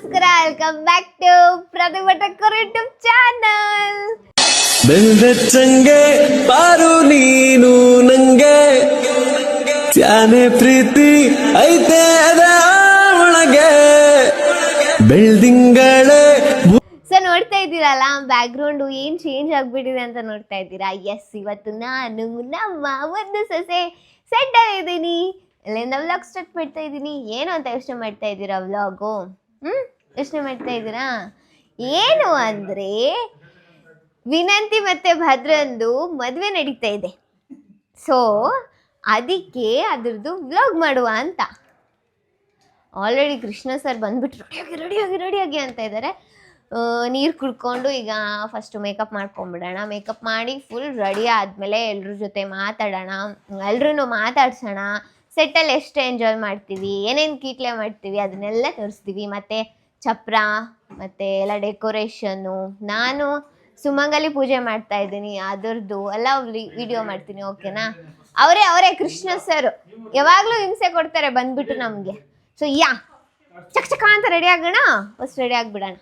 ನಮಸ್ಕಾರ, welcome back to ಪ್ರತಿಭಟಕರು YouTube channel. ಬೆಲ್ದಚ್ಚಂಗೆ ಪಾರು ನೀನು ನಂಗೆ ತ್ಯಾನೆ ಪ್ರೀತಿ ಐತೆ ಒಳಗೆ ಬೆಳ್ದಿಂಗಳೇ. ಸೊ ನೋಡ್ತಾ ಇದ್ದೀರಲ್ಲ ಬ್ಯಾಕ್ ಗ್ರೌಂಡ್ ಏನ್ ಚೇಂಜ್ ಆಗ್ಬಿಟ್ಟಿದೆ ಅಂತ ನೋಡ್ತಾ ಇದ್ದೀರಾ. ಎಸ್, ಇವತ್ತು ನಾನು ನಮ್ಮ ಒಂದು ಸೊಸೆ ಸೆಟ್ ಆಗಿದ್ದೀನಿ. ಅಲ್ಲಿಂದ ವ್ಲಾಗ್ ಸ್ಟಾರ್ಟ್ ಮಾಡ್ತಾ ಇದ್ದೀನಿ. ಏನು ಅಂತ ಯೋಚನೆ ಮಾಡ್ತಾ ಇದ್ದೀರಾ? ವ್ಲಾಗು ಯೋಚನೆ ಮಾಡ್ತಾ ಇದ್ದೀರಾ? ಏನು ಅಂದರೆ ವಿನಂತಿ ಮತ್ತು ಭದ್ರಂದು ಮದುವೆ ನಡೀತಾ ಇದೆ. ಸೊ ಅದಕ್ಕೆ ಅದ್ರದ್ದು ವ್ಲಾಗ್ ಮಾಡುವ ಅಂತ. ಆಲ್ರೆಡಿ ಕೃಷ್ಣ ಸರ್ ಬಂದ್ಬಿಟ್ಟು ರೆಡಿಯಾಗಿ ಅಂತ ಇದ್ದಾರೆ. ನೀರು ಕುಡ್ಕೊಂಡು ಈಗ ಫಸ್ಟು ಮೇಕಪ್ ಮಾಡ್ಕೊಂಬಿಡೋಣ. ಮೇಕಪ್ ಮಾಡಿ ಫುಲ್ ರೆಡಿ ಆದಮೇಲೆ ಎಲ್ರ ಜೊತೆ ಮಾತಾಡೋಣ, ಎಲ್ರೂ ಮಾತಾಡ್ಸೋಣ. ಸೆಟ್ಟಲ್ಲಿ ಎಷ್ಟು ಎಂಜಾಯ್ ಮಾಡ್ತೀವಿ, ಏನೇನು ಕೀಟ್ಲೆ ಮಾಡ್ತೀವಿ ಅದನ್ನೆಲ್ಲ ತೋರಿಸ್ತೀವಿ. ಮತ್ತು ಚಪ್ರ ಮತ್ತು ಎಲ್ಲ ಡೆಕೋರೇಷನ್ನು, ನಾನು ಸುಮಂಗಲಿ ಪೂಜೆ ಮಾಡ್ತಾ ಇದ್ದೀನಿ ಅದರದ್ದು ಎಲ್ಲ ವಿಡಿಯೋ ಮಾಡ್ತೀನಿ. ಓಕೆನಾ? ಅವರೇ ಕೃಷ್ಣ ಸರ್ ಯಾವಾಗಲೂ ಹಿಂಸೆ ಕೊಡ್ತಾರೆ ಬಂದ್ಬಿಟ್ಟು ನಮಗೆ. ಸೊ ಚಕ ಅಂತ ರೆಡಿ ಆಗೋಣ. ಫಸ್ಟ್ ರೆಡಿ ಆಗಿಬಿಡೋಣ.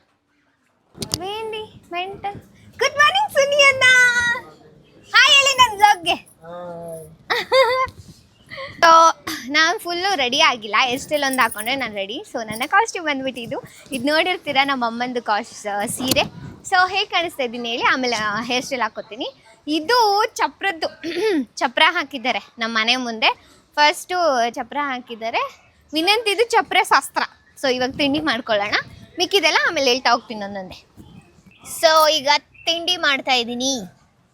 ವೇಂಡಿ ಮೆಂಟ ಗುಡ್ ಮಾರ್ನಿಂಗ್ ಸುನಿಯನ್ನ. ಹಾಯ್ ಹೇಳಿ ನನ್ನ ಬ್ಲಾಗ್ಗೆ. ಸೊ ನಾನು ಫುಲ್ಲು ರೆಡಿ ಆಗಿಲ್ಲ, ಎಷ್ಟೆಲ್ಲ ಒಂದು ಹಾಕೊಂಡ್ರೆ ನಾನು ರೆಡಿ. ಸೊ ನನ್ನ ಕಾಸ್ಟ್ಯೂಮ್ ಬಂದ್ಬಿಟ್ಟಿದ್ದು ಇದು ನೋಡಿರ್ತೀರ, ನಮ್ಮ ಅಮ್ಮಂದು ಸೀರೆ. ಸೊ ಹೇಗೆ ಕಾಣಿಸ್ತಾ ಇದ್ದೀನಿ ಹೇಳಿ, ಆಮೇಲೆ ಹೇರ್ ಸ್ಟೈಲ್ ಹಾಕೋತೀನಿ. ಇದು ಚಪ್ರದ್ದು ಚಪ್ರ ಹಾಕಿದ್ದಾರೆ ನಮ್ಮ ಮನೆ ಮುಂದೆ. ಫಸ್ಟು ಚಪ್ರ ಹಾಕಿದ್ದಾರೆ. ವಿನಂತಿದು ಚಪ್ರ ಶಾಸ್ತ್ರ. ಸೊ ಇವಾಗ ತಿಂಡಿ ಮಾಡ್ಕೊಳ್ಳೋಣ, ಮಿಕ್ಕಿದೆಲ್ಲ ಆಮೇಲೆ ಹೇಳ್ತಾ ಹೋಗ್ತೀನಿ ಒಂದೊಂದೇ. ಸೊ ಈಗ ತಿಂಡಿ ಮಾಡ್ತಾ ಇದ್ದೀನಿ.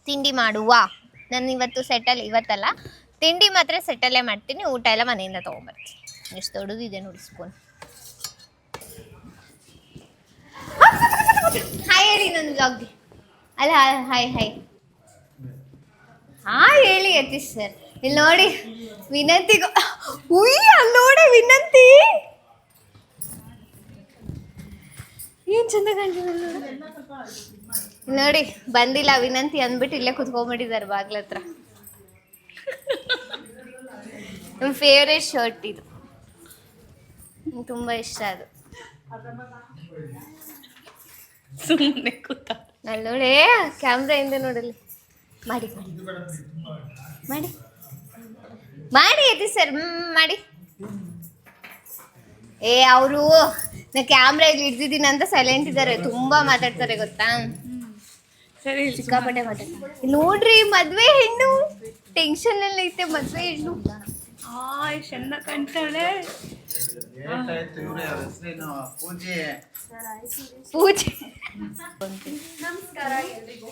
ತಿಂಡಿ ಮಾಡುವ ನಾನು ಇವತ್ತು ಸೆಟ್ಟಲ್ಲಿ, ಇವತ್ತಲ್ಲ ತಿಂಡಿ ಮಾತ್ರ ಸೆಟ್ಟಲ್ಲೇ ಮಾಡ್ತೀನಿ. ಊಟ ಎಲ್ಲ ಮನೆಯಿಂದ ತೊಗೊಂಬರ್ತೀನಿ. ಎಷ್ಟು ದೊಡ್ಡದಿದೆ ನೋಡಿ ಸ್ಪೂನ್. ಹಾಯ್ ಹೇಳಿ ನನ್ನ ಬ್ಲಾಗ್ಗೆ. ಅಲ್ಲ ಹಾಯ್ ಹೇಳಿ ಯತೀಶ್ ಸರ್. ಇಲ್ಲಿ ನೋಡಿ ವಿನಂತಿಗೂ, ಅಲ್ಲಿ ನೋಡಿ ವಿನಂತಿ ಏನ್ ಚಂದ ಕಾಣ್ತಿದೆ ನೋಡಿ. ಬಂದಿಲ್ಲ ವಿನಂತಿ ಅಂದ್ಬಿಟ್ಟು ಇಲ್ಲೇ ಕುತ್ಕೊಂಡ್ಬಿಟ್ಟಿದ್ದಾರೆ ಬಾಗ್ಲ ಹತ್ರ. ನಮ್ಮ ಫೇವ್ರೇಟ್ ಶರ್ಟ್ ಇದು, ತುಂಬ ಇಷ್ಟ ಅದು. ಸುಮ್ಮನೆ ಕೂತ ಅಲ್ಲೋಳೆ ಕ್ಯಾಮ್ರಾ ಇಂದ ನೋಡಲಿ. ಮಾಡಿ ಐತಿ ಸರ್ ಮಾಡಿ. ಅವರು ನಾ ಕ್ಯಾಮ್ರಾ ಇಲ್ಲಿ ಹಿಡ್ದಿದ್ದೀನಿ ಅಂತ ಸೈಲೆಂಟ್ ಇದ್ದಾರೆ. ತುಂಬಾ ಮಾತಾಡ್ತಾರೆ ಗೊತ್ತಾ, ಸರಿ ಸಿಕ್ಕಾಪಟ್ಟೆ ಮಾತಾಡ್ತಾರೆ. ನೋಡ್ರಿ ಮದ್ವೆ ಹೆಣ್ಣು ಟೆನ್ಷನ್ ಎಲ್ಲ ಐತೆ. ಮದ್ವೆ ಹೆಣ್ಣು ಚಂದ ಕಾಣ್ತಾಳೆ. ಪೂಜೆ ನಮಸ್ಕಾರ ಎಲ್ರಿಗೂ.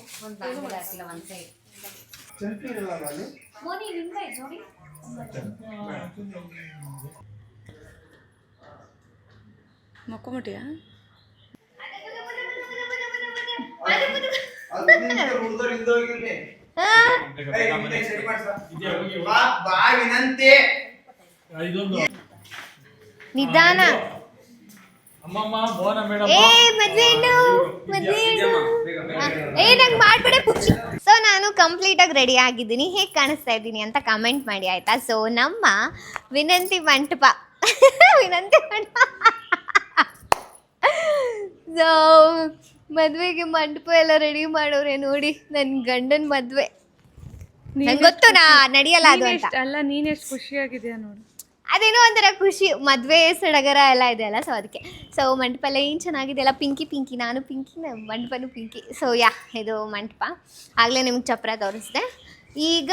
ಮಕ್ಕೊಂಬಿಟ್ಟಿಯ? ನಿಧಾನ. ನಂಗೆ ಮಾಡ್ಬೇಡ ಪುಚ್ಚಿ. ಸೊ ನಾನು ಕಂಪ್ಲೀಟ್ ಆಗಿ ರೆಡಿ ಆಗಿದ್ದೀನಿ. ಹೇಗೆ ಕಾಣಿಸ್ತಾ ಇದ್ದೀನಿ ಅಂತ ಕಮೆಂಟ್ ಮಾಡಿ ಆಯ್ತಾ. ಸೊ ನಮ್ಮ ವಿನಂತಿ ಮಂಟಪ ಸೊ ಮದ್ವೆಗೆ ಮಂಟಪ ಎಲ್ಲ ರೆಡಿ ಮಾಡೋರೆ ನೋಡಿ. ನನ್ನ ಗಂಡನ ಮದ್ವೆ ನಂಗೆ ಗೊತ್ತು ನಡೆಯಲ್ಲ ಅದು ಅಂತ. ಅಲ್ಲ, ನೀನೆಷ್ಟು ಖುಷಿಯಾಗಿದೆಯಾ ನೋಡು. ಅದೇನೋ ಒಂಥರ ಖುಷಿ, ಮದುವೆ ಸಡಗರ ಎಲ್ಲ ಇದೆಯಲ್ಲ. ಸೊ ಅದಕ್ಕೆ. ಸೊ ಮಂಟಪ ಎಲ್ಲ ಏನು ಚೆನ್ನಾಗಿದೆ ಅಲ್ಲ. ಪಿಂಕಿ ನಾನು ಪಿಂಕಿ, ಮಂಟಪನೂ ಪಿಂಕಿ. ಸೊ ಇದು ಮಂಟಪ. ಆಗಲೇ ನಿಮ್ಗೆ ಚಪ್ರ ತೋರಿಸ್ದೆ. ಈಗ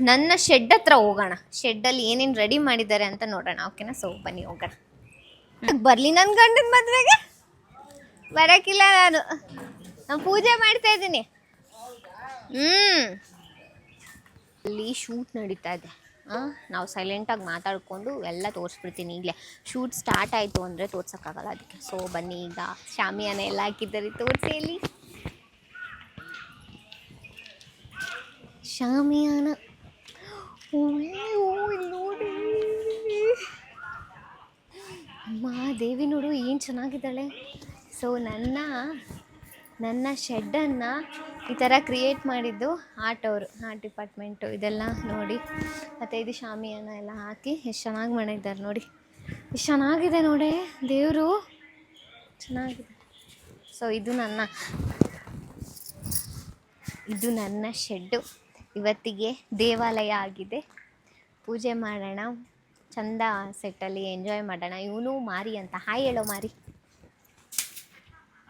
ನನ್ನ ಶೆಡ್ ಹತ್ರ ಹೋಗೋಣ. ಶೆಡ್ಡಲ್ಲಿ ಏನೇನು ರೆಡಿ ಮಾಡಿದ್ದಾರೆ ಅಂತ ನೋಡೋಣ. ಓಕೆನಾ? ಸೊ ಬನ್ನಿ ಹೋಗೋಣ. ಬರಲಿ ನನ್ನ ಗಂಡನ ಮದುವೆಗೆ. ಬರೋಕ್ಕಿಲ್ಲ, ನಾನು ಪೂಜೆ ಮಾಡ್ತಾ ಇದ್ದೀನಿ. ಅಲ್ಲಿ ಶೂಟ್ ನಡೀತಾ ಇದೆ. ನಾವು ಸೈಲೆಂಟಾಗಿ ಮಾತಾಡಿಕೊಂಡು ಎಲ್ಲ ತೋರಿಸ್ಬಿಡ್ತೀನಿ ಈಗಲೇ. ಶೂಟ್ ಸ್ಟಾರ್ಟ್ ಆಯಿತು ಅಂದರೆ ತೋರ್ಸೋಕ್ಕಾಗಲ್ಲ ಅದಕ್ಕೆ. ಸೊ ಬನ್ನಿ, ಈಗ ಶಾಮಿಯಾನ ಎಲ್ಲ ಹಾಕಿದ್ದಾರೆ, ತೋರಿಸಿ ಅಲ್ಲಿ ಶಾಮಿಯಾನ. ನೋಡಿ ದೇವಿ ನೋಡು ಏನು ಚೆನ್ನಾಗಿದ್ದಾಳೆ. ಸೊ ನನ್ನ ಶೆಡ್ಡನ್ನು ಈ ಥರ ಕ್ರಿಯೇಟ್ ಮಾಡಿದ್ದು ಆರ್ಟ್ ಡಿಪಾರ್ಟ್ಮೆಂಟು. ಇದೆಲ್ಲ ನೋಡಿ. ಮತ್ತು ಇದು ಶಾಮಿಯಾನ ಎಲ್ಲ ಹಾಕಿ ಎಷ್ಟು ಚೆನ್ನಾಗಿ ಮಾಡಿದ್ದಾರೆ ನೋಡಿ. ಎಷ್ಟು ಚೆನ್ನಾಗಿದೆ ನೋಡಿ. ದೇವರು ಚೆನ್ನಾಗಿದೆ. ಸೊ ಇದು ನನ್ನ ಶೆಡ್ಡು. ಇವತ್ತಿಗೆ ದೇವಾಲಯ ಆಗಿದೆ. ಪೂಜೆ ಮಾಡೋಣ, ಚಂದ ಸೆಟ್ಟಲ್ಲಿ ಎಂಜಾಯ್ ಮಾಡೋಣ. ಇವನು ಮಾರಿ ಅಂತ. ಹಾಯ್ ಹೇಳೋ ಮಾರಿ.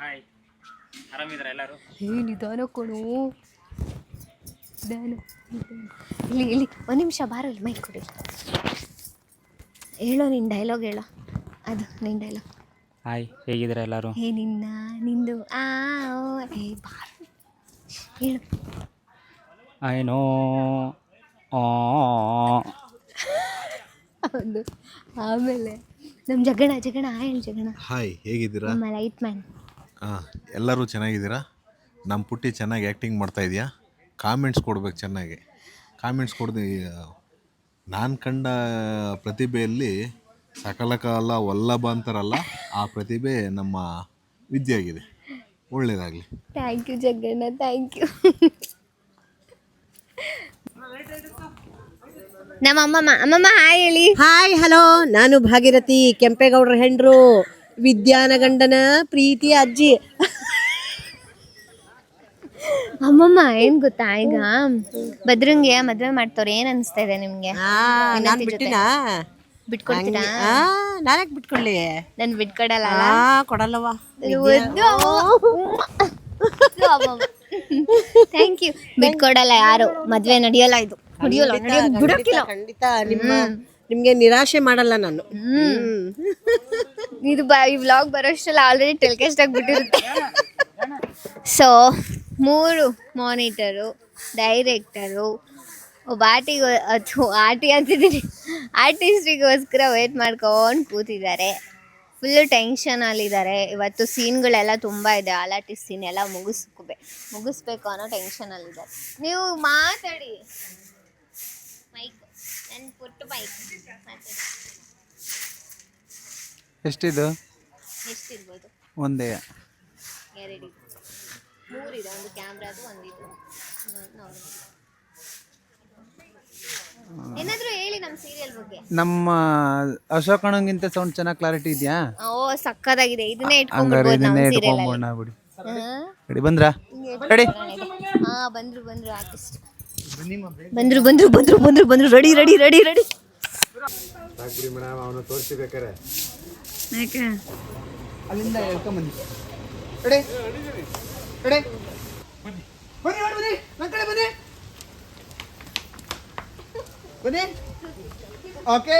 ಹಾಯ್, ಆರಾಮಿದ್ದಾರೆ ಎಲ್ಲರೂ? ನಿಧಾನ ಕೊಡು, ಇಲ್ಲಿ ಒಂದು ನಿಮಿಷ ಬಾರೋ, ಇಲ್ಲಿ ಮೈಕ್ ಕೊಡಿ. ಹೇಳೋ ನಿನ್ನ ಡೈಲಾಗ್ ಹೇಳೋ, ಅದು ನಿನ್ನ ಡೈಲಾಗ್. ಹಾಯ್, ಹೇಗಿದ್ದೀರಾ ಎಲ್ಲರೂ? ನಿಂದು ಬಾರೋ ಹೇಳು. ಏನೋ ಹೌದು. ಆಮೇಲೆ ನಮ್ಮ ಜಗಣ ಹೇಳಿ ಜಗಣ. ಹಾಯ್, ಹೇಗಿದ್ದೀರಾ? ನಮ್ಮ ಲೈಟ್ ಮ್ಯಾನ್. ಎಲ್ಲರೂ ಚೆನ್ನಾಗಿದ್ದೀರಾ? ನಮ್ಮ ಪುಟ್ಟಿ ಚೆನ್ನಾಗಿ ಆ್ಯಕ್ಟಿಂಗ್ ಮಾಡ್ತಾ ಇದೆಯಾ? ಕಾಮೆಂಟ್ಸ್ ಕೊಡ್ಬೇಕು ಚೆನ್ನಾಗಿ. ಕಾಮೆಂಟ್ಸ್ ಕೊಡ್ದು ನಾನು ಕಂಡ ಪ್ರತಿಭೆಯಲ್ಲಿ ಸಕಲ ಕಾಲ ವಲ್ಲಭ ಅಂತಾರಲ್ಲ, ಆ ಪ್ರತಿಭೆ ನಮ್ಮ ವಿದ್ಯೆಯಾಗಿದೆ. ಒಳ್ಳೆಯದಾಗಲಿ. ಥ್ಯಾಂಕ್ ಯು ಜಗಣ್ಣ, ಥ್ಯಾಂಕ್ ಯು. ನಮ್ಮ ಅಮ್ಮಮ್ಮ ಹಾಯ್ ಹೇಳಿ. ಹಾಯ್, ಹಲೋ, ನಾನು ಭಾಗೀರಥಿ, ಕೆಂಪೇಗೌಡರ ಹೆಂಡ್ರು, ವಿದ್ಯಾನಗಂಡನ ಪ್ರೀತಿ ಅಜ್ಜಿ. ಅಮ್ಮಮ್ಮ ಏನ್ ಗೊತ್ತಾ, ಈಗ ಭದ್ರಂಗೆ ಮದ್ವೆ ಮಾಡ್ತವ್ರೆ, ಏನ್ ಅನಿಸ್ತಾ ಇದೆ ನಿಮ್ಗೆ? ನಾನು ಬಿಟ್ಟಿನಾ? ಬಿಟ್ಕೊಡ್ತೀರಾ? ನಾನ್ಯಾಕೆ ಬಿಟ್ಕೊಳ್ಳಿ? ನನ್ ಬಿಟ್ಕೊಡಲ್ಲ. ಕೊಡಲ್ಲವಾ? Thank you. ಬಿಟ್ಕೊಡಲ್ಲ ಯಾರು, ಮದ್ವೆ ನಡೆಯಲ್ಲ, ಇದು ಬಿಡಕ್ಕಿಲ್ಲ. ಖಂಡಿತ ನಿಮ್ಗೆ ನಿರಾಶೆ ಮಾಡಲ್ಲ ನಾನು. ಇದು ಈ ವ್ಲಾಗ್ ಬರೋಷ್ಟಲ್ಲ ಆಲ್ರೆಡಿ ಟೆಲಿಕಾಸ್ಟ್ ಆಗ್ಬಿಟ್ಟಿರುತ್ತೆ. ಸೊ 3 ಮಾನಿಟರು, ಡೈರೆಕ್ಟರು, ಒಬ್ಬ ಆರ್ಟಿಸ್ಟಿಗೋಸ್ಕರ ವೇಟ್ ಮಾಡ್ಕೊಂಡು ಕೂತಿದ್ದಾರೆ. ಫುಲ್ಲು ಟೆನ್ಷನಲ್ಲಿದ್ದಾರೆ. ಇವತ್ತು ಸೀನ್ಗಳೆಲ್ಲ ತುಂಬ ಇದೆ. ಆರ್ಟಿಸ್ಟ್ ಸೀನ್ ಎಲ್ಲ ಮುಗಿಸ್ಬೇಕು ಅನ್ನೋ ಟೆನ್ಷನಲ್ಲಿದ್ದಾರೆ. ನೀವು ಮಾತಾಡಿ, ಮೈಕ್ ನನ್ನ ಪುಟ್ಟ ಮೈಕ್ ಮಾತಾಡಿ. ಎಷ್ಟಿದು? ಎಷ್ಟಿರ್ಬೋದು? ಒಂದೇ 2 3 ಇದೆ. ಒಂದು ಕ್ಯಾಮ್ರಾದು, ಒಂದಿದು. ಏನಾದರೂ ಹೇಳಿ ನಮ್ಮ ಸೀರಿಯಲ್ ಬಗ್ಗೆ. ನಮ್ಮ ಅಶೋಕ್ ಅಣ್ಣಂಗಿಂತ ಸೌಂಡ್ ಚೆನ್ನಾಗಿ ಕ್ಲಾರಿಟಿ ಇದೆಯಾ? ಓ ಸಕ್ಕದಾಗಿದೆ. ಇದನ್ನೇ ಹಂಗಾರೆ ಇಟ್ಕೊಂಡ್ಬಿಡ್ಬೋದು ಇದನ್ನೇ ನಮ್ಮ ಸೀರಿಯಲ್ ಅಲ್ಲಿ. ಇಟ್ಕೊಂಬೋಣ ಬಿಡಿ. ರೆಡಿ ಬಂದ್ರಾ? ರೆಡಿ? ಹಾ, ಬಂದ್ರು ಆರ್ಟಿಸ್ಟ್. ಬಂದ್ರು ರೆಡಿ. ಅಲ್ಲಿಂದ ಹೇಳ್ಕೊಂಬನ್ನಿ. ರೆಡಿ? ರೆಡಿ? ಬನ್ನಿ ನನ್ನ ಕಡೆ ಬನ್ನಿ. ಬನ್ನಿ. ಓಕೆ.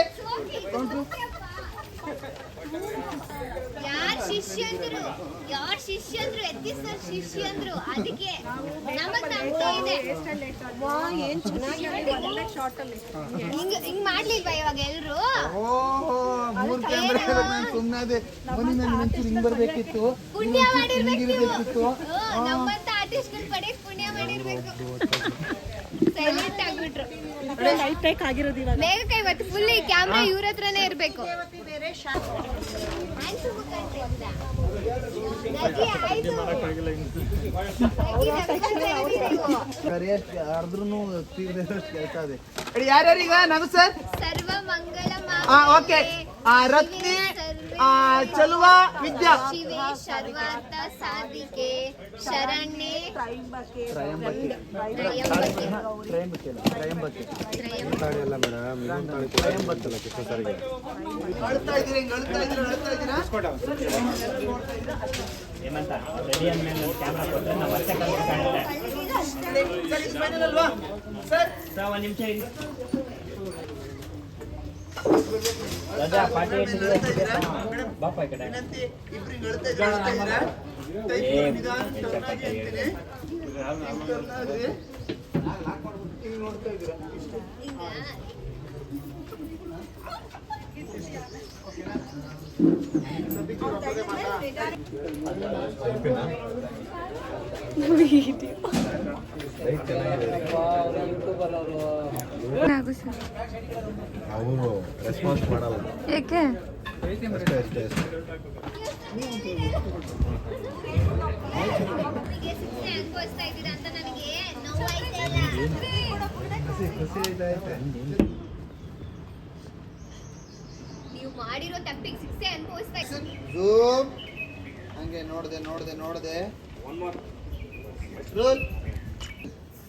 ಯಾರ್ ಶಿಷ್ಯಂದ್ರು ಎತ್ತಿಸ್ತಾರೆ ಶಿಷ್ಯಂದ್ರು. ಅದಕ್ಕೆ ನಮಗ್ ನಂಬಿಕೆ ಇದೆ. ಹಿಂಗ್ ಮಾಡ್ಲಿಲ್ವಾ ಇವಾಗ ಎಲ್ರು? ಬರ್ಬೇಕಿತ್ತು. ಪುಣ್ಯ ಮಾಡಿರ್ಬೇಕು. ನಮ್ಮಂತ ಆರ್ಟಿಸ್ಟ್ಗಳ ಕಡೆ ಪುಣ್ಯ ಮಾಡಿರ್ಬೇಕು. ಸೈಲೆಂಟ್ ಆಗ್ಬಿಟ್ರು. ಬೇಗ ಕೈ ಇವತ್ತು ಫುಲ್ ಈ ಕ್ಯಾಮ್ರಾ ಇವ್ರ ಹತ್ರನೇ ಇರ್ಬೇಕು. ಯಾರ್ಯಾರೀಗ ನಗು ಸರ್? ಸರ್ವ ಮಂಗಳ ಓಕೆ. ರತ್ನಿ, ಚಲುವ, ವಿದ್ಯಾ. ಶಿವೆ ಸರ್ವಾರ್ಥ ಸಾಧಿಕೆ ಶರಣ್ಯೆ ಅವರು ರೆಸ್ಪಾನ್ಸ್ ಮಾಡಲ್ಲ. ಏಕೆ? ಅಷ್ಟೇ. ಅನುಭವಿಸ್ತಾ ಇದ್ದೀರಾ ಅಂತ ನನಗೆ ನೋವಾಯ್ತಾ ಇಲ್ಲ. ನೀವು ಮಾಡಿರೋ ತಪ್ಪಿಗೆ ಶಿಕ್ಷೆ ಅನುಭವಿಸ್ತಾ ಇದ್ದೀರಾ. ನೋಡ್ದೆ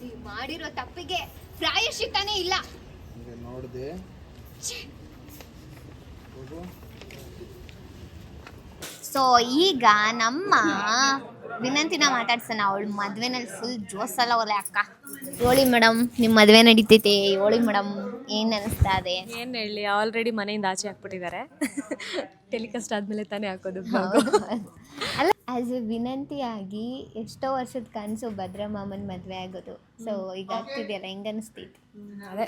ನೀವ್ ಮಾಡಿರೋ ತಪ್ಪಿಗೆ ಪ್ರಾಯಶ್ಚಿತ್ತನೇ ಇಲ್ಲ. ನೋಡ್ದೆ ಸೊ ಈಗ ನಮ್ಮ ವಿನಂತಿನ ಮಾತಾಡ್ಸೋಣ. ಅವಳು ಮದ್ವೆನಲ್ಲಿ ಫುಲ್ ಜೋಸಲ್ಲ ಒಲೆ ಅಕ್ಕ. ಹೇಳಿ ಮೇಡಮ್, ನಿಮ್ಮ ಮದ್ವೆ ನಡೀತೈತೆ, ಹೇಳಿ ಮೇಡಮ್ ಏನ್ ಅನಿಸ್ತಾ ಇದೆ? ಏನು ಹೇಳಿ, ಆಲ್ರೆಡಿ ಮನೆಯಿಂದ ಆಚೆ ಹಾಕ್ಬಿಟ್ಟಿದ್ದಾರೆ. ಟೆಲಿಕಾಸ್ಟ್ ಆದಮೇಲೆ ತಾನೇ ಹಾಕೋದು. ಅಲ್ಲ, ಆಸ್ ಎ ವಿನಂತಿಯಾಗಿ ಎಷ್ಟೋ ವರ್ಷದ ಕನಸು ಭದ್ರ ಮಾಮನ್ ಮದ್ವೆ ಆಗೋದು. ಸೊ ಈಗ ಆಗ್ತಿದೆಯಲ್ಲ, ಹೆಂಗ ಅನಿಸ್ತೈತಿ? ಅದೇ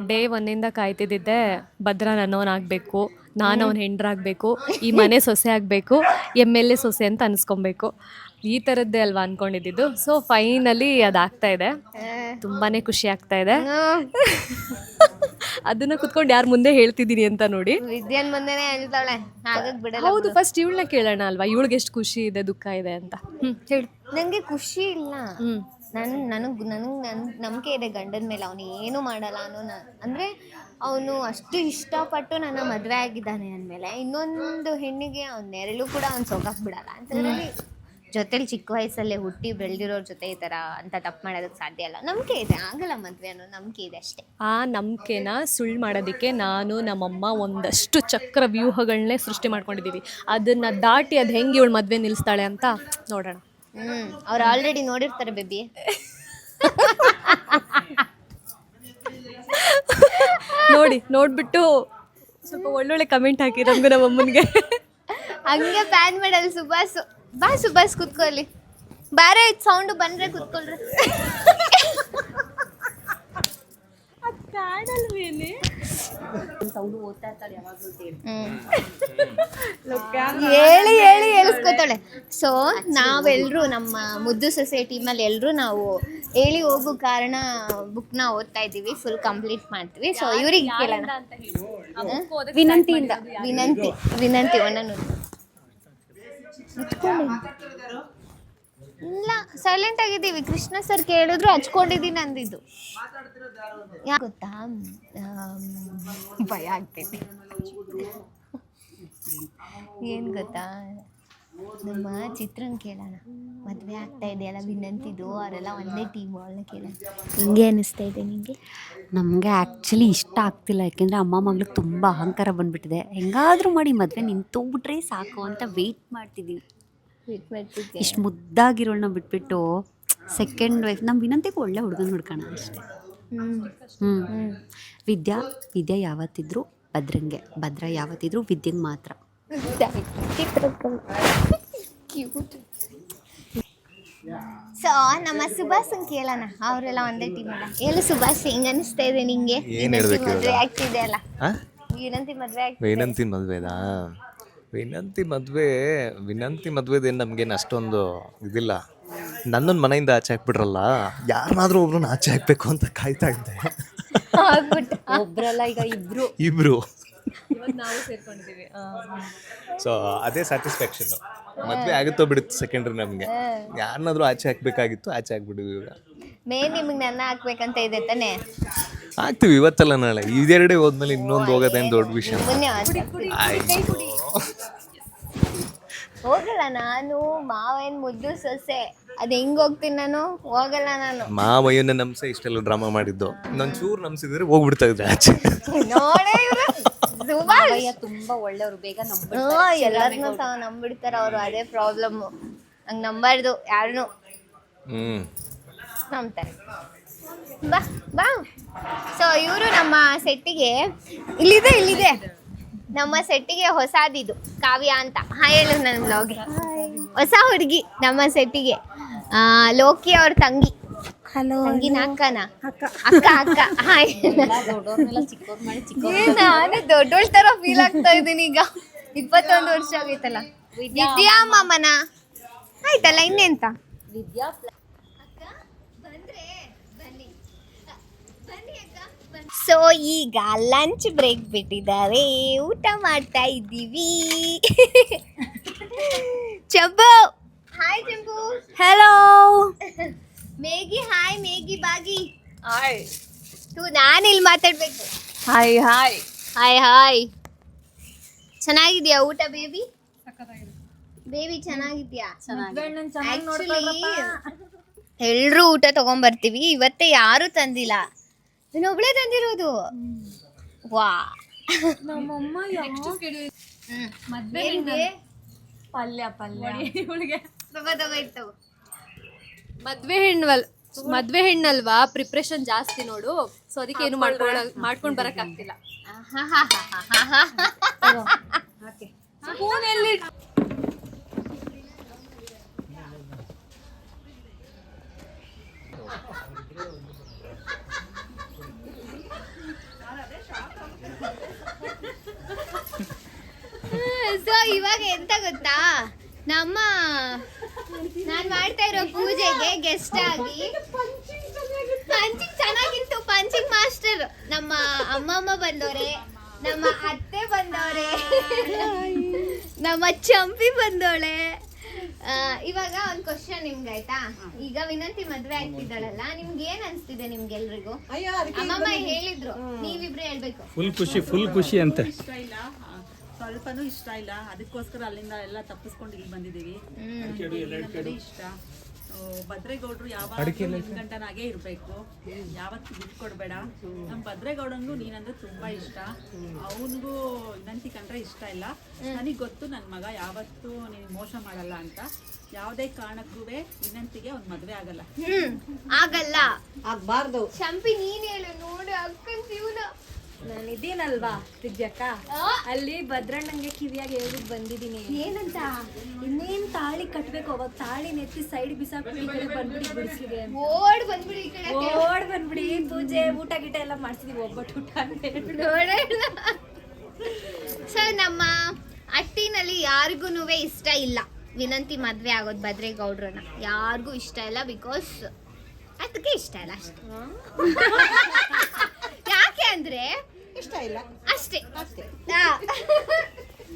ಡೇ ಒಂದಿಂದ ಕಾಯ್ತಿದ್ದೆ, ಭದ್ರ ನನ್ನವನಾಗಬೇಕು, ನಾನು ಅವನ ಹೆಂಡ್ರಾಗಬೇಕು, ಈ ಮನೆ ಸೊಸೆ ಆಗಬೇಕು, MLA ಸೊಸೆ ಅಂತ ಅನ್ಸ್ಕೊಬೇಕು. ಈ ಥರದ್ದೇ ಅಲ್ವಾ ಅನ್ಕೊಂಡಿದ್ದು. ಸೊ ಫೈನಲಿ ಅದಾಗ್ತಾ ಇದೆ. ತುಂಬಾ ಖುಷಿ ಆಗ್ತಾ ಇದೆ. ಅದನ್ನ ಕುತ್ಕೊಂಡು ಯಾರು ಮುಂದೆ ಹೇಳ್ತಿದ್ದೀನಿ ಅಂತ ನೋಡಿ. ವಿದ್ಯಾನ್ ಮುಂದೆನೆ ಹೇಳ್ತಾಳೆ, ಹಾಗಾಗಿ ಬಿಡಲ್ಲ. ಹೌದು, ಫಸ್ಟ್ ಇವಳನ್ನ ಕೇಳೋಣ ಅಲ್ವಾ, ಇವಳಿಗೆ ಎಷ್ಟು ಖುಷಿ ಇದೆ, ದುಃಖ ಇದೆ ಅಂತ. ಹೇಳಿ. ನಂಗೆ ಖುಷಿ ಇಲ್ಲ. ನನಗೆ ನಂಬಿಕೆ ಇದೆ ಗಂಡನ ಮೇಲೆ, ಅವನು ಏನು ಮಾಡಲ್ಲ ಅನ್ನೋ. ಅಂದರೆ ಅವನು ಅಷ್ಟು ಇಷ್ಟಪಟ್ಟು ನನ್ನ ಮದುವೆ ಆಗಿದ್ದಾನೆ ಅಂದಮೇಲೆ ಇನ್ನೊಂದು ಹೆಣ್ಣಿಗೆ ಅವ್ನ ನೆರಳು ಕೂಡ ಅವ್ನು ಸೋಗಕ್ಕೆ ಬಿಡಲ್ಲ. ಅಂತದ್ರಲ್ಲಿ ಜೊತೆಲಿ ಚಿಕ್ಕ ವಯಸ್ಸಲ್ಲೇ ಹುಟ್ಟಿ ಬೆಳೆದಿರೋರ ಜೊತೆ ಈ ಥರ ಅಂತ ತಪ್ಪು ಮಾಡೋದಕ್ಕೆ ಸಾಧ್ಯ ಇಲ್ಲ. ನಂಬಿಕೆ ಇದೆ, ಆಗಲ್ಲ ಮದುವೆ ಅನ್ನೋ ನಂಬಿಕೆ ಇದೆ ಅಷ್ಟೇ. ಆ ನಂಬಿಕೆನ ಸುಳ್ಳು ಮಾಡೋದಕ್ಕೆ ನಾನು ನಮ್ಮಮ್ಮ ಒಂದಷ್ಟು ಚಕ್ರ ವ್ಯೂಹಗಳನ್ನೇ ಸೃಷ್ಟಿ ಮಾಡ್ಕೊಂಡಿದ್ದೀವಿ. ಅದನ್ನು ದಾಟಿ ಅದು ಹೆಂಗೆ ಇವಳು ಮದುವೆ ನಿಲ್ಲಿಸ್ತಾಳೆ ಅಂತ ನೋಡೋಣ. ಅವ್ರು ಆಲ್ರೆಡಿ ನೋಡಿರ್ತಾರೆ ಬೇಬಿ. ನೋಡ್ಬಿಟ್ಟು ಸ್ವಲ್ಪ ಒಳ್ಳೊಳ್ಳೆ ಕಮೆಂಟ್ ಹಾಕಿ ನಮ್ಗೆ, ನಮ್ಮ ಅಮ್ಮನಿಗೆ. ಹಂಗೆ ಬ್ಯಾನ್ ಮಾಡಲ್ಲ. ಸುಭಾಷ್ ಕುತ್ಕೊಳ್ಳಿ. ಬಾರೆ ಸೌಂಡು ಬಂದ್ರೆ ಕುತ್ಕೊಳ್ರಿ. ಹೇಳಿ ಹೇಳಿಸ್ಕೊತಾಳೆ. ಸೊ ನಾವೆಲ್ಲರೂ ನಮ್ಮ ಮುದ್ದು ಸೊಸೈಟಿ ಮೇಲೆ ಎಲ್ಲರೂ ನಾವು ಹೇಳಿ ಹೋಗೋ ಕಾರಣ ಬುಕ್ನ ಓದ್ತಾ ಇದ್ದೀವಿ, ಫುಲ್ ಕಂಪ್ಲೀಟ್ ಮಾಡ್ತೀವಿ. ಸೊ ಇವ್ರಿಗೆ ಕೇಳೋಣ. ವಿನಂತಿ ಒಂದನ್ನು ಇಲ್ಲ, ಸೈಲೆಂಟ್ ಆಗಿದ್ದೀವಿ. ಕೃಷ್ಣ ಸರ್ ಕೇಳಿದ್ರು ಹಚ್ಕೊಂಡಿದ್ದೀನಿ ಅಂದಿದ್ದು. ಯಾಕೆ ಗೊತ್ತಾ, ಭಯ ಆಗ್ತೈತಿ. ಏನು ಗೊತ್ತಾ, ನಮ್ಮ ಚಿತ್ರನ್ ಕೇಳೋಣ. ಮದುವೆ ಆಗ್ತಾ ಇದೆಯಲ್ಲ ವಿನಂತಿದ್ದು, ಅವರೆಲ್ಲ ಒಂದೇ ಟೀಮು, ಅವಳನ್ನ ಕೇಳೋಣ. ಹಿಂಗೆ ಅನ್ನಿಸ್ತಾ ಇದೆ ನಿಮಗೆ? ನಮಗೆ ಆ್ಯಕ್ಚುಲಿ ಇಷ್ಟ ಆಗ್ತಿಲ್ಲ, ಯಾಕೆಂದರೆ ಅಮ್ಮ ಮಗಳಿಗೆ ತುಂಬ ಅಹಂಕಾರ ಬಂದುಬಿಟ್ಟಿದೆ. ಹೆಂಗಾದರೂ ಮಾಡಿ ಮದುವೆ ನಿಂತೋಗ್ಬಿಟ್ರೆ ಸಾಕು ಅಂತ ವೆಯ್ಟ್ ಮಾಡ್ತಿದ್ದೀವಿ. ಇಷ್ಟು ಮುದ್ದಾಗಿರೋಳನ್ನ ಬಿಟ್ಬಿಟ್ಟು ಸೆಕೆಂಡ್ ವೈಫ್ ನಮ್ಮ ವಿನಂತಿಗೆ ಒಳ್ಳೆ ಹುಡುಗನ ಹುಡ್ಕೋಣ ಅಷ್ಟೇ. ವಿದ್ಯಾ ಯಾವತ್ತಿದ್ರು ಭದ್ರಂಗೆ, ಭದ್ರ ಯಾವತ್ತಿದ್ರು ವಿದ್ಯೆಗೆ ಮಾತ್ರ. ಸೊ ನಮ್ಮ ಸುಭಾಷ್ ಕೇಳೋಣ, ಅವರೆಲ್ಲ ಒಂದೇ ಟೀಮ್ ಅಲ್ಲ. ಹೇಳು ಸುಭಾಷ್, ಹೆಂಗ ಅನಿಸ್ತಾ ಇದೆ ನಿಂಗೆ? ಮದುವೆ ಆಗ್ತಿದೆ ಅಲ್ಲ, ವಿನಂತಿ ಮದುವೆ ವಿನಂತಿ ಮದುವೆದೇನು ನಮಗೇನು ಅಷ್ಟೊಂದು ಇದಿಲ್ಲ. ನನ್ನನ್ನು ಮನೆಯಿಂದ ಆಚೆ ಹಾಕ್ಬಿಟ್ರಲ್ಲ, ಯಾರನ್ನಾದ್ರೂ ಒಬ್ರನ್ನ ಆಚೆ ಹಾಕ್ಬೇಕು ಅಂತ ಕಾಯ್ತಾ ಇದ್ದೆ. ಒಬ್ರಲ್ಲ, ಈಗ ಇಬ್ರು. ನಾವು ಸೇರ್ಕೊಂಡಿದ್ದೀವಿ. ಸೊ ಅದೇ ಸ್ಯಾಟಿಸ್ಫ್ಯಾಕ್ಷನ್. ಮದುವೆ ಆಗುತ್ತೋ ಬಿಡುತ್ತೆ ಸೆಕೆಂಡ್ರಿ. ನಮಗೆ ಯಾರನ್ನಾದ್ರೂ ಆಚೆ ಹಾಕ್ಬೇಕಾಗಿತ್ತು, ಆಚೆ ಹಾಕ್ಬಿಟ್ಟಿದ್ವಿ. ಈಗ ನಿಮಗೆ ನನ್ನ ಹಾಕ್ಬೇಕಂತ ಇದೆ ತಾನೆ? ಆಗ್ತೀವಿ ಇವತ್ತಲ್ಲ ನಾಳೆ. ಇದೆರಡೇ ಹೋದ್ಮೇಲೆ ಇನ್ನೊಂದು ಹೋಗೋದೇನು ದೊಡ್ಡ ವಿಷಯ. ಹೋಗಲ್ಲ ನಾನು, ಮಾವೇನ್ ಮುದ್ದು ಸೊಸೆ, ಅದ್ ಹೆಂಗ್ ಹೋಗ್ತೀನಿ ನಾನು? ಹೋಗಲ್ಲ ನಾನು. ಮಾವಯ್ಯನ ನಮ್ಸೆ ಇಷ್ಟೆಲ್ಲ ಡ್ರಾಮಾ ಮಾಡಿದ್ದು. ಚೂರು ನಮ್ಸಿದ್ರೆ ಹೋಗ್ಬಿಡ್ತಾ ಇದ್ರೆ ಆಚೆ. ನೋಡೇ ತುಂಬಾ ಒಳ್ಳೆಯವರು, ಬೇಗ ಎಲ್ಲರನ್ನೂ ನಂಬಿಡ್ತಾರ ಅವರು. ಅದೇ ಪ್ರಾಬ್ಲಮ್, ಹಂಗ್ ನಂಬಾರ್ದು ಯಾರನ್ನು. ನಂಬ್ತಾರೆ. ಬಾ. ಸೊ ಇವರು ನಮ್ಮ ಸೆಟ್ಟಿಗೆ, ಇಲ್ಲಿದೆ ನಮ್ಮ ಸೆಟ್ಟಿಗೆ ಹೊಸದಿದು ಕಾವ್ಯ ಅಂತ. ಹೇಳು ನನ್ನ ಬ್ಲಾಗ್ಗೆ. ಹೊಸ ಹುಡುಗಿ ನಮ್ಮ ಸೆಟ್ಟಿಗೆ, ಲೋಕಿ ಅವ್ರ ತಂಗಿ. ತಂಗಿನ ಅಕ್ಕನ? ಅಕ್ಕ. ನಾನು ದೊಡ್ಡೋಳ್ ತರ ಫೀಲ್ ಆಗ್ತಾ ಇದ್ದೀನಿ ಈಗ. 21 ವರ್ಷ ಆಗೈತಲ್ಲ. ವಿದ್ಯಾ ಮಾಮನ ಆಯ್ತಲ್ಲ, ಇನ್ನೆಂತ. ಸೊ ಈಗ ಲಂಚ್ ಬ್ರೇಕ್ ಬಿಟ್ಟಿದ್ದಾರೆ, ಊಟ ಮಾಡ್ತಾ ಇದ್ದೀವಿ. Champu hi. Champu hello. Maggie hi. Maggie ಬಾಗಿ ಹಾಯ್. ನಾನು ಇಲ್ಲಿ ಮಾತಾಡ್ಬೇಕು. ಹಾಯ್. ಚೆನ್ನಾಗಿದ್ಯಾ ಊಟ ಬೇಬಿ? ಬೇಬಿ ಚೆನ್ನಾಗಿದ್ಯಾ? ಎಲ್ರು ಊಟ ತಗೊಂಬರ್ತೀವಿ, ಇವತ್ತೇ ಯಾರು ತಂದಿಲ್ಲ, ಇನ್ನೊಬ್ಳೆ ತಂದಿರೋದು. ವಾ ಮದ್ವೆ ಹೆಣ್ಣಲ್ವಾ, ಪ್ರಿಪ್ರೇಷನ್ ಜಾಸ್ತಿ ನೋಡು, ಸೊ ಅದಕ್ಕೆ ಏನು ಮಾಡ್ಕೊಂಡ್ ಬರಕ್ ಆಗ್ತಿಲ್ಲ. ಸೊ ಇವಾಗ ಎಂತ ಗೊತ್ತಾ, ನಮ್ಮ ನಾನ್ ಮಾಡ್ತಾ ಇರೋ ಪೂಜೆಗೆ ಗೆಸ್ಟ್ ಆಗಿ ಪಂಚಿಂಗ್ ಚೆನ್ನಾಗಿತ್ತು. ಪಂಚಿಂಗ್ ಮಾಸ್ಟರ್ ನಮ್ಮ ಅಮ್ಮಮ್ಮ ಬಂದವ್ರೆ, ನಮ್ಮ ಅತ್ತೆ ಬಂದವ್ರೆ, ನಮ್ಮ ಚಂಪಿ ಬಂದವಳೆ. ಇವಾಗ ಒಂದ್ ಕ್ವಶನ್ ನಿಮ್ಗೆ ಆಯ್ತಾ? ಈಗ ವಿನಂತಿ ಮದ್ವೆ ಆಗ್ತಿದ್ದಾಳಲ್ಲ, ನಿಮ್ಗೆ ಏನ್ ಅನ್ಸ್ತಿದೆ ನಿಮ್ಗೆಲ್ರಿಗೂ? ಅಮ್ಮಮ್ಮ ಹೇಳಿದ್ರು, ನೀವಿಬ್ರು ಹೇಳ್ಬೇಕು. ಫುಲ್ ಖುಷಿ ಅಂತ. ಸ್ವಲ್ಪನೂ ಇಷ್ಟ ಇಲ್ಲ, ಅದಕ್ಕೋಸ್ಕರ ಅಲ್ಲಿಂದ ಎಲ್ಲ ತಪ್ಪಿಸ್ಕೊಂಡು ಇಲ್ಲಿ ಬಂದಿದ್ದೀವಿ. ಇಷ್ಟ ಭದ್ರೇಗೌಡರು ಯಾವಾಗ ಗಂಟನಾಗೆ ಇರಬೇಕು, ಯಾವತ್ತು ಬಿಟ್ಟು ಕೊಡಬೇಡ. ನಮ್ಮ ಭದ್ರೇಗೌಡನಿಗೂ ನೀನಂದ್ರೆ ತುಂಬಾ ಇಷ್ಟ, ಅವನಿಗೂ ವಿನಂತಿ ಕಂಡ್ರೆ ಇಷ್ಟ ಇಲ್ಲ. ನನಗೆ ಗೊತ್ತು ನನ್ನ ಮಗ ಯಾವತ್ತೂ ನೀನು ಮೋಸ ಮಾಡಲ್ಲ ಅಂತ. ಯಾವುದೇ ಕಾರಣಕ್ಕೂ ವಿನಂತಿಗೆ ಅವ್ನ ಮದ್ವೆ ಆಗಲ್ಲ. ಆಗಲ್ಲ, ಆಗ್ಬಾರ್ದು. ಚಂಪಿ ನೀನ್ ಹೇಳು ನೋಡು, ಅಕ್ಕನ್ ಜೀವನ. ನಾನು ಇದ್ದೀನಲ್ವಾ ದಿವ್ಯಕ್ಕ, ಅಲ್ಲಿ ಭದ್ರಣ್ಣಂಗೆ ಕಿವಿಯಾಗಿ ಹೇಳ್ಬಿಟ್ಟು ಬಂದಿದ್ದೀನಿ. ಏನಂತ? ಇನ್ನೇನ್ ತಾಳಿ ಕಟ್ಬೇಕು, ಅವಾಗ ತಾಳಿ ನೆತ್ತಿ ಸೈಡ್ ಬಿಸಾಕ್ಬಿಟ್ಟು ಈ ಕಡೆ ಬಂದ್ಬಿಡಿ ಬಿಡಿಸ್ಲಿಗೆ. ಓಡ್ ಬಂದ್ಬಿಡಿ ಈ ಕಡೆ, ಓಡ್ ಬಂದ್ಬಿಡಿ. ಪೂಜೆ ಊಟ ಗೀಟ ಎಲ್ಲ ಮಾಡ್ಸಿದೀವಿ, ಒಬ್ಬಟ್ಟು ಊಟ ಸೊ ನಮ್ಮ ಅಟ್ಟಿನಲ್ಲಿ ಯಾರಿಗೂ ಇಷ್ಟ ಇಲ್ಲ ವಿನಂತಿ ಮದ್ವೆ ಆಗೋದು. ಭದ್ರೇಗೌಡ್ರನ್ನ ಯಾರಿಗೂ ಇಷ್ಟ ಇಲ್ಲ, ಬಿಕಾಸ್ ಅದಕ್ಕೆ ಇಷ್ಟ ಇಲ್ಲ ಅಷ್ಟೇ. ಯಾಕೆ ಅಂದ್ರೆ ಇಷ್ಟ ಇಲ್ಲ ಅಷ್ಟೇ.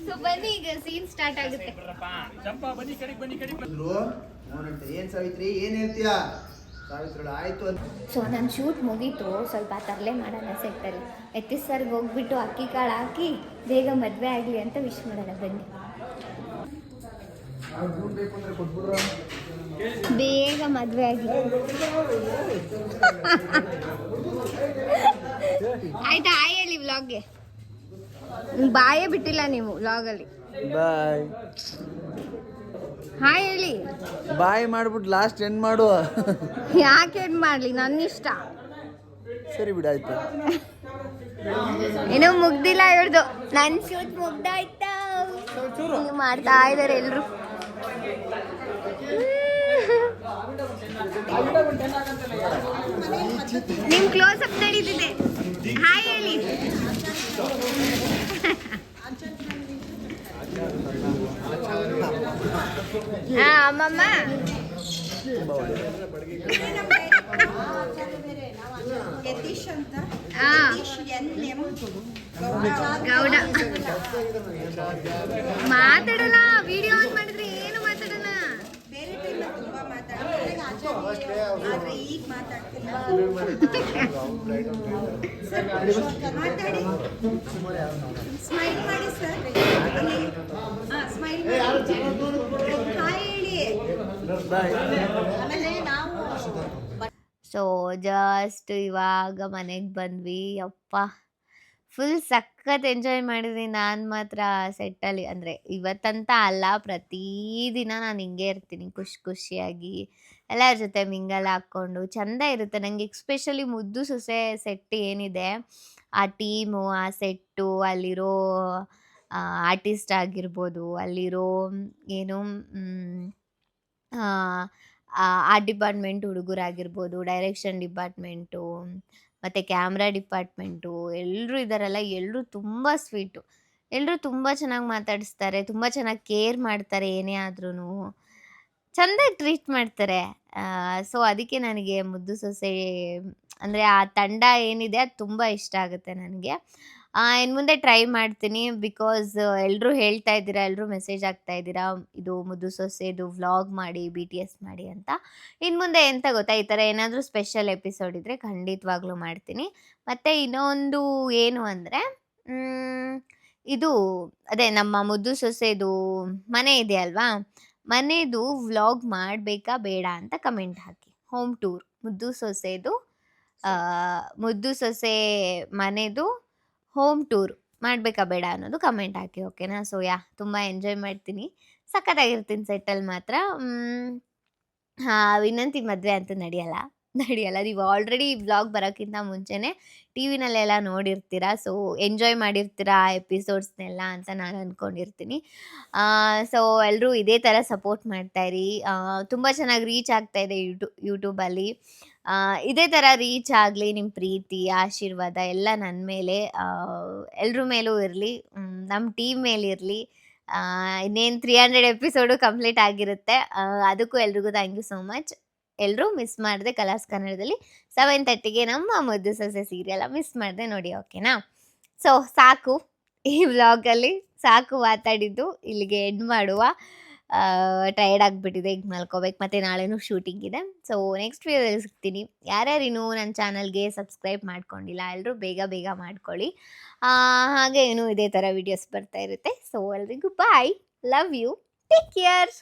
ಸೊ ಬನ್ನಿ, ಈಗ ಸೀನ್ ಸ್ಟಾರ್ಟ್ ಆಗುತ್ತೆ. ಏನ್ ಸಾವಿತ್ರಿ, ಏನ್ ಹೇಳ್ತೀಯಾ ಸಾವಿತ್ರಿ? ಆಯ್ತು. ಸೊ ನನ್ನ ಶೂಟ್ ಮುಗೀತು, ಸ್ವಲ್ಪ ತರಲೆ ಮಾಡೋಣ ಸೆಟ್ಟಲ್ಲಿ. ಎತ್ತಿ ಸರ್ಗೆ ಹೋಗ್ಬಿಟ್ಟು ಅಕ್ಕಿ ಕಾಳು ಹಾಕಿ ಬೇಗ ಮದುವೆ ಆಗಲಿ ಅಂತ ವಿಶ್ ಮಾಡೋಣ. ಬನ್ನಿ, ಬೇಗ ಮದುವೆ ಆಗಲಿ. ಆಯ್ತಾ? ಹಾಯ್ ಹೇಳಿ ವ್ಲಾಗ್ಗೆ. ಬಾಯೇ ಬಿಟ್ಟಿಲ್ಲ ನೀವು ವ್ಲಾಗಲ್ಲಿ. ಬಾಯ್ ಹಾಯ್ ಹೇಳಿ. ಬಾಯ್ ಮಾಡ್ಬಿಟ್ಟು ಲಾಸ್ಟ್ ಎಂಡ್ ಮಾಡು. ಯಾಕೆ ಏನ್ ಮಾಡ್ಲಿ, ನನ್ನ ಇಷ್ಟ. ಸರಿ ಬಿಡಾಯ್ತು. ಏನೋ ಮುಗ್ದಿಲ್ಲ ಇವ್ರದ್ದು. ನನ್ನ ಶೂಟ್ ಮುಗ್ದಾಯ್ತಾ? ನೀವು ಮಾಡ್ತಾ ಇದಾರೆ ಎಲ್ರು. ನಿಮ್ ಕ್ಲೋಸ್ ಅಪ್ ನಡೀತಿದೆ. ಹಾಯ್ ಹೇಳಿ. ಅಮ್ಮಮ್ಮ ಗೌಡ ಮಾತಾಡಲ್ಲ, ವಿಡಿಯೋ ಆನ್ ಮಾಡಿದ್ರೆ ಏನು ಮಾತಾಡಲ್ಲ. ಸ್ಮೈಲ್ ಮಾಡಿ ಸರ್, ಸ್ಮೈಲ್ ಸೊ ಜಸ್ಟ್ ಇವಾಗ ಮನೆಗೆ ಬಂದ್ವಿ. ಅಪ್ಪ ಫುಲ್ ಸಖತ್ ಎಂಜಾಯ್ ಮಾಡಿದ್ವಿ. ನಾನು ಮಾತ್ರ ಸೆಟ್ಟಲ್ಲಿ, ಅಂದರೆ ಇವತ್ತಂತ ಅಲ್ಲ, ಪ್ರತಿದಿನ ನಾನು ಹಿಂಗೆ ಇರ್ತೀನಿ, ಖುಷಿಯಾಗಿ ಎಲ್ಲರ ಜೊತೆ ಮಿಂಗಲ್ ಹಾಕ್ಕೊಂಡು ಚೆಂದ ಇರುತ್ತೆ ನನಗೆ. ಎಕ್ಸ್ಪೆಷಲಿ ಮುದ್ದು ಸೊಸೆ ಸೆಟ್ ಏನಿದೆ, ಆ ಟೀಮು, ಆ ಸೆಟ್ಟು, ಅಲ್ಲಿರೋ ಆರ್ಟಿಸ್ಟ್ ಆಗಿರ್ಬೋದು, ಅಲ್ಲಿರೋ ಏನು ಆ ಡಿಪಾರ್ಟ್ಮೆಂಟ್ ಹುಡುಗರಾಗಿರ್ಬೋದು, ಡೈರೆಕ್ಷನ್ ಡಿಪಾರ್ಟ್ಮೆಂಟು ಮತ್ತು ಕ್ಯಾಮ್ರಾ ಡಿಪಾರ್ಟ್ಮೆಂಟು, ಎಲ್ಲರೂ ಇದ್ದಾರಲ್ಲ, ಎಲ್ಲರೂ ತುಂಬ ಸ್ವೀಟು. ಎಲ್ಲರೂ ತುಂಬ ಚೆನ್ನಾಗಿ ಮಾತಾಡಿಸ್ತಾರೆ, ತುಂಬ ಚೆನ್ನಾಗಿ ಕೇರ್ ಮಾಡ್ತಾರೆ, ಏನೇ ಆದ್ರೂ ಚೆಂದಾಗಿ ಟ್ರೀಟ್ ಮಾಡ್ತಾರೆ. ಸೊ ಅದಕ್ಕೆ ನನಗೆ ಮುದ್ದು ಸೊಸೆ ಅಂದರೆ ಆ ತಂಡ ಏನಿದೆ ಅದು ತುಂಬ ಇಷ್ಟ ಆಗುತ್ತೆ ನನಗೆ. ಇನ್ನು ಮುಂದೆ ಟ್ರೈ ಮಾಡ್ತೀನಿ, ಬಿಕಾಸ್ ಎಲ್ಲರೂ ಹೇಳ್ತಾ ಇದ್ದೀರಾ, ಎಲ್ಲರೂ ಮೆಸೇಜ್ ಆಗ್ತಾ ಇದ್ದೀರಾ, ಇದು ಮುದ್ದು ಸೊಸೆದು ವ್ಲಾಗ್ ಮಾಡಿ, BTS ಮಾಡಿ ಅಂತ. ಇನ್ನು ಮುಂದೆ ಎಂತ ಗೊತ್ತಾ, ಈ ಥರ ಏನಾದರೂ ಸ್ಪೆಷಲ್ ಎಪಿಸೋಡ್ ಇದ್ದರೆ ಖಂಡಿತವಾಗ್ಲೂ ಮಾಡ್ತೀನಿ. ಮತ್ತು ಇನ್ನೊಂದು ಏನು ಅಂದರೆ, ಇದು ಅದೇ ನಮ್ಮ ಮುದ್ದು ಸೊಸೆದು ಮನೆ ಇದೆ ಅಲ್ವಾ, ಮನೆದು ವ್ಲಾಗ್ ಮಾಡಬೇಕಾ ಬೇಡ ಅಂತ ಕಮೆಂಟ್ ಹಾಕಿ. ಹೋಮ್ ಟೂರ್ ಮುದ್ದು ಸೊಸೆ ಮನೆದು ಹೋಮ್ ಟೂರ್ ಮಾಡಬೇಕಾ ಬೇಡ ಅನ್ನೋದು ಕಮೆಂಟ್ ಹಾಕಿ, ಓಕೆನಾ? ಸೊ ತುಂಬ ಎಂಜಾಯ್ ಮಾಡ್ತೀನಿ, ಸಖತ್ತಾಗಿರ್ತೀನಿ ಸೆಟ್ಟಲ್ಲಿ ಮಾತ್ರ. ವಿನಂತಿ ಮದುವೆ ಅಂತೂ ನಡೆಯಲ್ಲ. ನೀವು ಆಲ್ರೆಡಿ ವ್ಲಾಗ್ ಬರೋಕ್ಕಿಂತ ಮುಂಚೆನೇ ಟಿ ವಿನಲ್ಲೆಲ್ಲ ನೋಡಿರ್ತೀರ. ಸೊ ಎಂಜಾಯ್ ಮಾಡಿರ್ತೀರ ಆ ಎಪಿಸೋಡ್ಸ್ನೆಲ್ಲ ಅಂತ ನಾನು ಅಂದ್ಕೊಂಡಿರ್ತೀನಿ. ಸೊ ಎಲ್ಲರೂ ಇದೇ ಥರ ಸಪೋರ್ಟ್ ಮಾಡ್ತಾಯಿರಿ. ತುಂಬ ಚೆನ್ನಾಗಿ ರೀಚ್ ಆಗ್ತಾಯಿದೆ ಯೂಟ್ಯೂಬಲ್ಲಿ. ಇದೇ ಥರ ರೀಚ್ ಆಗಲಿ, ನಿಮ್ಮ ಪ್ರೀತಿ ಆಶೀರ್ವಾದ ಎಲ್ಲ ನನ್ನ ಮೇಲೆ, ಎಲ್ಲರ ಮೇಲೂ ಇರಲಿ, ನಮ್ಮ ಟೀಮ್ ಮೇಲಿರಲಿ. ಇನ್ನೇನು 300 ಎಪಿಸೋಡು ಕಂಪ್ಲೀಟ್ ಆಗಿರುತ್ತೆ. ಅದಕ್ಕೂ ಎಲ್ರಿಗೂ ಥ್ಯಾಂಕ್ ಯು ಸೋ ಮಚ್. ಎಲ್ಲರೂ ಮಿಸ್ ಮಾಡಿದೆ ಕಲರ್ಸ್ ಕನ್ನಡದಲ್ಲಿ 7:30ಗೆ ನಮ್ಮ ಮುದ್ದು ಸೊಸೆ ಸೀರಿಯಲ್ ಮಿಸ್ ಮಾಡಿದೆ ನೋಡಿ, ಓಕೆನಾ? ಸೊ ಸಾಕು, ಈ ವ್ಲಾಗಲ್ಲಿ ಸಾಕು ಮಾತಾಡಿದ್ದು, ಇಲ್ಲಿಗೆ ಎಂಡ್ ಮಾಡುವ. ಟಯರ್ಡ್ ಆಗಿಬಿಟ್ಟಿದೆ, ಈಗ ಮಲ್ಕೋಬೇಕು, ಮತ್ತು ನಾಳೆನೂ ಶೂಟಿಂಗ್ ಇದೆ. ಸೊ ನೆಕ್ಸ್ಟ್ ವೀಡಿಯೋದಲ್ಲಿ ಸಿಗ್ತೀನಿ. ಯಾರ್ಯಾರು ಇನ್ನೂ ನನ್ನ ಚಾನಲ್ಗೆ ಸಬ್ಸ್ಕ್ರೈಬ್ ಮಾಡ್ಕೊಂಡಿಲ್ಲ ಎಲ್ಲರೂ ಬೇಗ ಮಾಡ್ಕೊಳ್ಳಿ. ಹಾಗೆ ಇನ್ನೂ ಇದೇ ಥರ ವೀಡಿಯೋಸ್ ಬರ್ತಾ ಇರುತ್ತೆ. ಸೊ ಎಲ್ರಿಗೂ ಬಾಯ್, ಲವ್ ಯು, ಟೇಕ್ ಕೇರ್.